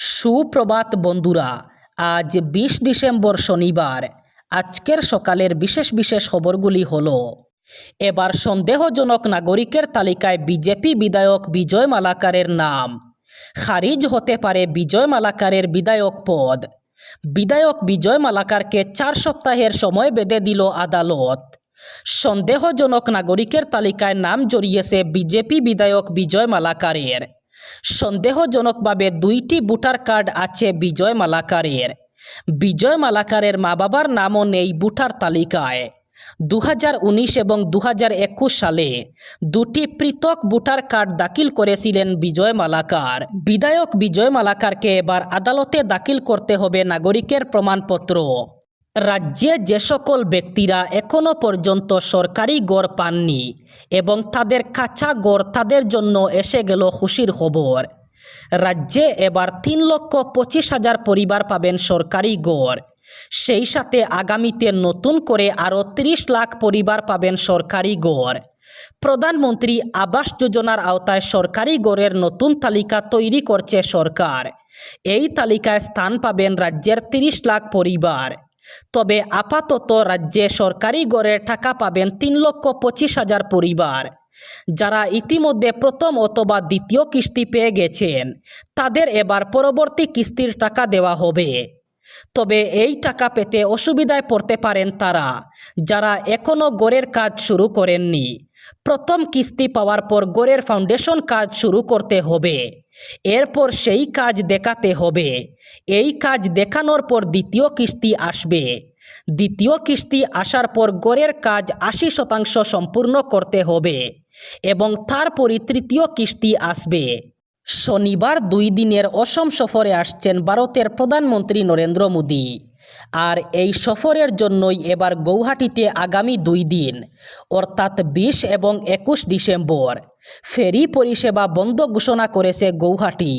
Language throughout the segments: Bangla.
সুপ্রভাত বন্ধুরা, আজ ২০ ডিসেম্বর শনিবার। আজকের সকালের বিশেষ বিশেষ খবরগুলি হলো, এবার সন্দেহজনক নাগরিকের তালিকায় বিজেপি বিধায়ক বিজয় মালাকারের নাম। খারিজ হতে পারে বিজয় মালাকারের বিধায়ক পদ। বিধায়ক বিজয় মালাকারকে ৪ সপ্তাহের সময় বেঁধে দিল আদালত। সন্দেহজনক নাগরিকের তালিকায় নাম জড়িয়েছে বিজেপি বিধায়ক বিজয় মালাকারের। সন্দেহজনকভাবে ২টি ভোটার কার্ড আছে বিজয় মালাকারের। বিজয় মালাকারের মা বাবার নামও নেই ভোটার তালিকায়। ২০১৯ এবং ২০২১ সালে ২টি পৃথক ভোটার কার্ড দাখিল করেছিলেন বিজয় মালাকার। বিধায়ক বিজয় মালাকারকে এবার আদালতে দাখিল করতে হবে নাগরিকের প্রমাণপত্র। রাজ্যে যে সকল ব্যক্তিরা এখনও পর্যন্ত সরকারি ঘর পাননি এবং তাদের কাঁচা ঘর, তাদের জন্য এসে গেল খুশির খবর। রাজ্যে এবার ৩,২৫,০০০ পরিবার পাবেন সরকারি ঘর। সেই সাথে আগামীতে নতুন করে আরও ৩০ লাখ পরিবার পাবেন সরকারি ঘর। প্রধানমন্ত্রী আবাস যোজনার আওতায় সরকারি ঘরের নতুন তালিকা তৈরি করছে সরকার। এই তালিকায় স্থান পাবেন রাজ্যের ৩০ লাখ পরিবার। তবে আপাতত রাজ্যে সরকারি ঘরের টাকা পাবেন ৩,২৫,০০০ পরিবার। যারা ইতিমধ্যে প্রথম অথবা দ্বিতীয় কিস্তি পেয়ে গেছেন, তাদের এবার পরবর্তী কিস্তির টাকা দেওয়া হবে। তবে এই টাকা পেতে অসুবিধায় পড়তে পারেন তারা, যারা এখনও ঘরের কাজ শুরু করেননি। প্রথম কিস্তি পাওয়ার পর ঘরের ফাউন্ডেশন কাজ শুরু করতে হবে। এরপর সেই কাজ দেখাতে হবে। এই কাজ দেখানোর পর দ্বিতীয় কিস্তি আসবে। দ্বিতীয় কিস্তি আসার পর ঘরের কাজ ৮০% সম্পূর্ণ করতে হবে এবং তারপরই তৃতীয় কিস্তি আসবে। শনিবার ২ দিনের অসম সফরে আসছেন ভারতের প্রধানমন্ত্রী নরেন্দ্র মোদী। আর এই সফরের জন্যই এবার গৌহাটিতে আগামী ২ দিন অর্থাৎ ২০ এবং ২১ ডিসেম্বর ফেরি পরিষেবা বন্ধ ঘোষণা করেছে গৌহাটি।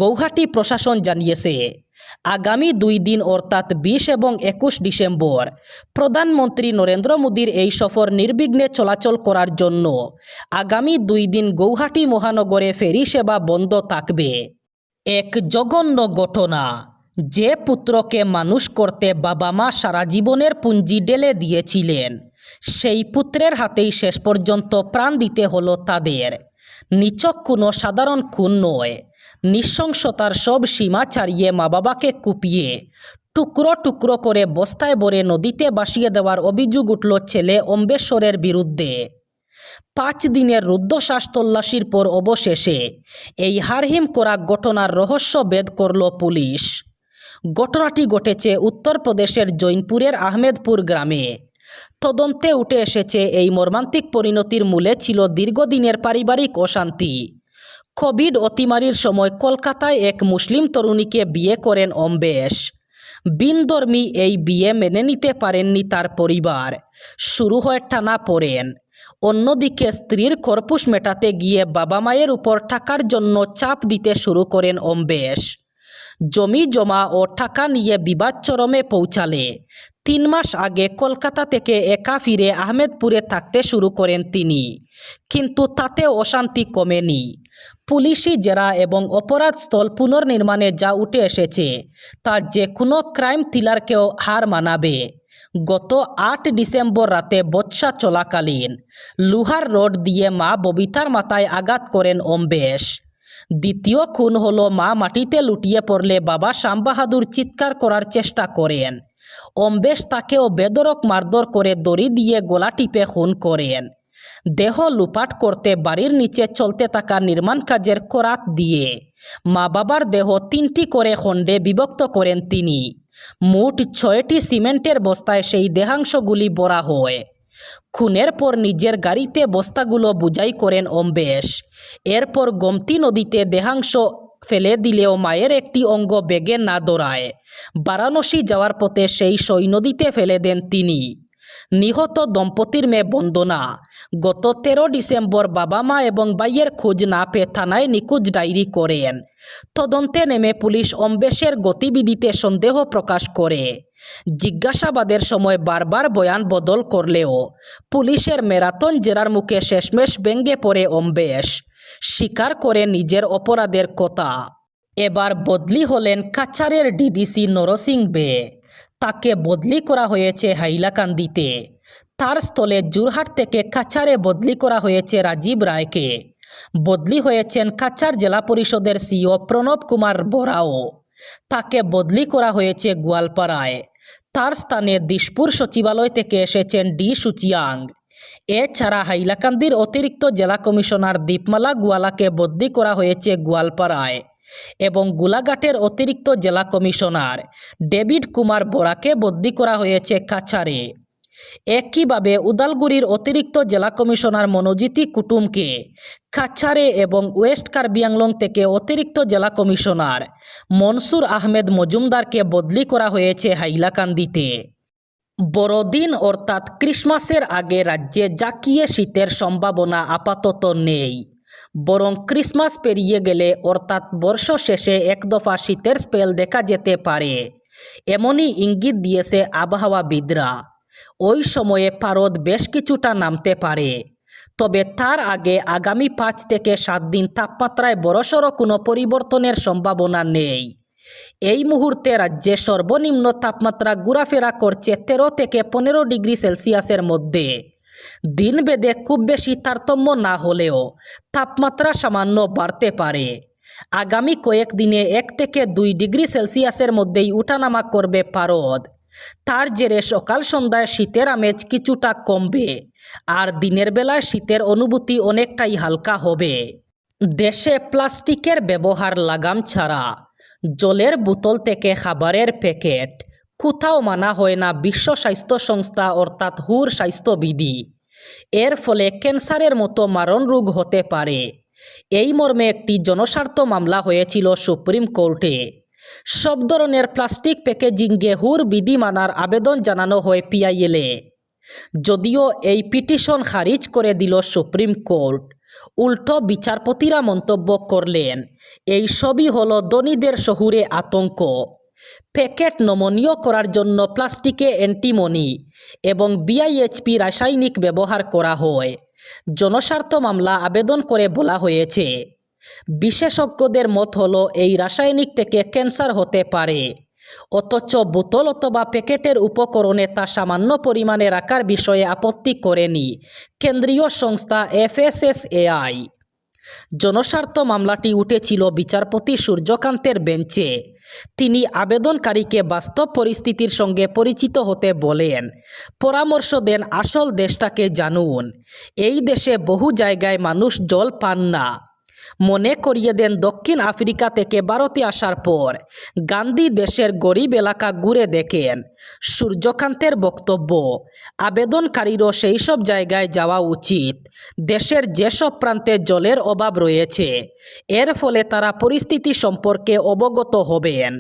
গৌহাটি প্রশাসন জানিয়েছে, আগামী ২ দিন অর্থাৎ ২০ এবং ২১ ডিসেম্বর প্রধানমন্ত্রী নরেন্দ্র মোদীর এই সফর নির্বিঘ্নে চলাচল করার জন্য আগামী ২ দিন গৌহাটি মহানগরে ফেরি সেবা বন্ধ থাকবে। এক জঘন্য ঘটনা। যে পুত্রকে মানুষ করতে বাবা মা সারা জীবনের পুঁজি ঢেলে দিয়েছিলেন, সেই পুত্রের হাতেই শেষ পর্যন্ত প্রাণ দিতে হলো তাদের। নিছক কোনো সাধারণ খুন নয়, নৃশংসতার সব সীমা ছাড়িয়ে মা বাবাকে কুপিয়ে টুকরো টুকরো করে বস্তায় ভরে নদীতে ভাসিয়ে দেওয়ার অভিযোগ উঠল ছেলে অম্বেশ্বরের বিরুদ্ধে। ৫ দিনের রুদ্ধশ্বাস তল্লাশির পর অবশেষে এই হারহিম করা ঘটনার রহস্য ভেদ করল পুলিশ। ঘটনাটি ঘটেছে উত্তরপ্রদেশের জৈনপুরের আহমেদপুর গ্রামে। তদন্তে উঠে এসেছে, এই মর্মান্তিক পরিণতির মূলে ছিল দীর্ঘদিনের পারিবারিক অশান্তি। কোভিড অতিমারির সময় কলকাতায় এক মুসলিম তরুণীকে বিয়ে করেন অম্বেশ। ভিনধর্মী এই বিয়ে মেনে নিতে পারেননি তার পরিবার। শুরু হয় টানাপোড়েন। অন্যদিকে স্ত্রীর খরপোশ মেটাতে গিয়ে বাবা মায়ের উপর টাকার জন্য চাপ দিতে শুরু করেন অম্বেশ। জমি জমা ও টাকা নিয়ে বিবাদ চরমে পৌঁছালে ৩ মাস আগে কলকাতা থেকে একা ফিরে আহমেদপুরে থাকতে শুরু করেন তিনি। কিন্তু তাতে অশান্তি কমেনি। পুলিশি জেরা এবং অপরাধস্থল পুনর্নির্মাণে যা উঠে এসেছে, তা যে কোনো ক্রাইম থ্রিলারকেও হার মানাবে। গত ৮ ডিসেম্বর রাতে বচসা চলাকালীন লোহার রড দিয়ে মা ববিতার মাথায় আঘাত করেন অম্বেশ। দ্বিতীয় খুন হলো, মা মাটিতে লুটিয়ে পড়লে বাবা শ্যাম বাহাদুর চিৎকার করার চেষ্টা করেন। অম্বেশ তাকেও বেধড়ক মারধর করে দড়ি দিয়ে গলা টিপে খুন করেন। দেহ লুপাট করতে বাড়ির নিচে চলতে থাকা নির্মাণ কাজের করাত দিয়ে মা বাবার দেহ ৩টি করে খণ্ডে বিভক্ত করেন তিনি। মোট ৬টি সিমেন্টের বস্তায় সেই দেহাংশগুলি ভরা হয়। খুনের পর নিজের গাড়িতে বস্তাগুলো বোঝাই করেন অম্বেশ। এরপর গোমতী নদীতে দেহাংশ ফেলে দিলেও মায়ের একটি অঙ্গ বেগে না দৌড়ায়। বারাণসী যাওয়ার পথে সেই সই নদীতে ফেলে দেন তিনি। নিহত দম্পতির মেয়ে বন্দনা গত ১৩ ডিসেম্বর বাবা মা এবং ভাইয়ের খোঁজ না পেয়ে থানায় নিখোঁজ ডায়েরি করেন। তদন্তে নেমে পুলিশ অম্বেশের গতিবিধিতে সন্দেহ প্রকাশ করে। জিজ্ঞাসাবাদের সময় বারবার বয়ান বদল করলেও পুলিশের ম্যারাথন জেরার মুখে শেষমেশ ভেঙে পড়ে অম্বেশ। স্বীকার করে নিজের অপরাধের কথা। এবার বদলি হলেন কাছাড়ের ডিডিসি নরসিং বে। তাকে বদলি করা হয়েছে হাইলাকান্দিতে। তার স্থলে যোরহাট থেকে কাছাড়ে বদলি করা হয়েছে রাজীব রায়কে। বদলি হয়েছেন কাছাড় জেলা পরিষদের সিও প্রণব কুমার বরাও। তাকে বদলি করা হয়েছে গোয়ালপাড়ায়। তার স্থানে দিশপুর সচিবালয় থেকে এসেছেন ডি সুচিয়াং। এছাড়া হাইলাকান্দির অতিরিক্ত জেলা কমিশনার দীপমালা গোয়ালাকে বদলি করা হয়েছে গোয়ালপাড়ায় এবং গোলাঘাটের অতিরিক্ত জেলা কমিশনার ডেভিড কুমার বোরাকে বদলি করা হয়েছে কাছাড়ে। একইভাবে উদালগুড়ির অতিরিক্ত জেলা কমিশনার মনোজিতি কুটুমকে কাছাড়ে এবং ওয়েস্ট কার্বি আংলং থেকে অতিরিক্ত জেলা কমিশনার মনসুর আহমেদ মজুমদারকে বদলি করা হয়েছে হাইলাকান্দিতে। বড়দিন অর্থাৎ ক্রিসমাসের আগে রাজ্যে জাঁকিয়ে শীতের সম্ভাবনা আপাতত নেই, বরং ক্রিসমাস পেরিয়ে গেলে অর্থাৎ বর্ষ শেষে এক দফা শীতের স্পেল দেখা যেতে পারে, এমনই ইঙ্গিত দিয়েছে আবহাওয়াবিদরা। ওই সময়ে পারদ বেশ কিছুটা নামতে পারে, তবে তার আগে আগামী 5 থেকে 7 দিন তাপমাত্রায় বড়সড় কোনো পরিবর্তনের সম্ভাবনা নেই। এই মুহূর্তে রাজ্যে সর্বনিম্ন তাপমাত্রা ঘোরাফেরা করছে 13 থেকে 15 ডিগ্রি সেলসিয়াসের মধ্যে। দিনভেদে খুব বেশি তারতম্য না হলেও তাপমাত্রা সামান্য বাড়তে পারে। আগামী কয়েকদিনে 1 থেকে 2 ডিগ্রি সেলসিয়াসের মধ্যেই উঠানামা করবে পারদ। তার জেরে সকাল সন্ধ্যায় শীতের আমেজ কিছুটা কমবে, আর দিনের বেলায় শীতের অনুভূতি অনেকটাই হালকা হবে। দেশে প্লাস্টিকের ব্যবহার লাগাম ছাড়া। জলের বোতল থেকে খাবারের প্যাকেট কোথাও মানা হয় না বিশ্ব স্বাস্থ্য সংস্থা অর্থাৎ হুর স্বাস্থ্যবিধি। এর ফলে ক্যান্সারের মতো মারণ রোগ হতে পারে। এই মর্মে একটি জনস্বার্থ মামলা হয়েছিল সুপ্রিম কোর্টে। সব ধরনের প্লাস্টিক প্যাকেজিংয়ে হুর বিধি মানার আবেদন জানানো হয় পিআইএলে। যদিও এই পিটিশন খারিজ করে দিল সুপ্রিম কোর্ট। উল্টো বিচারপতিরা মন্তব্য করলেন, এই সবই হলো ধনীদের শহুরে আতঙ্ক। প্যাকেট নমনীয় করার জন্য প্লাস্টিকে অ্যান্টিমনি এবং বিআইএইচপি রাসায়নিক ব্যবহার করা হয়। জনস্বার্থ মামলা আবেদন করে বলা হয়েছে, বিশেষজ্ঞদের মত হলো এই রাসায়নিক থেকে ক্যান্সার হতে পারে, অথচ বোতল অথবা প্যাকেটের উপকরণে তা সামান্য পরিমাণে রাখার বিষয়ে আপত্তি করেনি কেন্দ্রীয় সংস্থা FSSAI। জনস্বার্থ মামলাটি উঠেছিল বিচারপতি সূর্যকান্তের বেঞ্চে। তিনি আবেদনকারীকে বাস্তব পরিস্থিতির সঙ্গে পরিচিত হতে বলেন, পরামর্শ দেন আসল দেশটাকে জানুন। এই দেশে বহু জায়গায় মানুষ জল পান না। মনে করিয়ে দেন দক্ষিণ আফ্রিকা থেকে ভারতে আসার পর গান্ধী দেশের গরিব এলাকা ঘুরে দেখেন। সূর্যকান্তের বক্তব্য, আবেদনকারীরও সেই সব জায়গায় যাওয়া উচিত। দেশের যেসব প্রান্তে জলের অভাব রয়েছে, এর ফলে তারা পরিস্থিতি সম্পর্কে অবগত হবেন।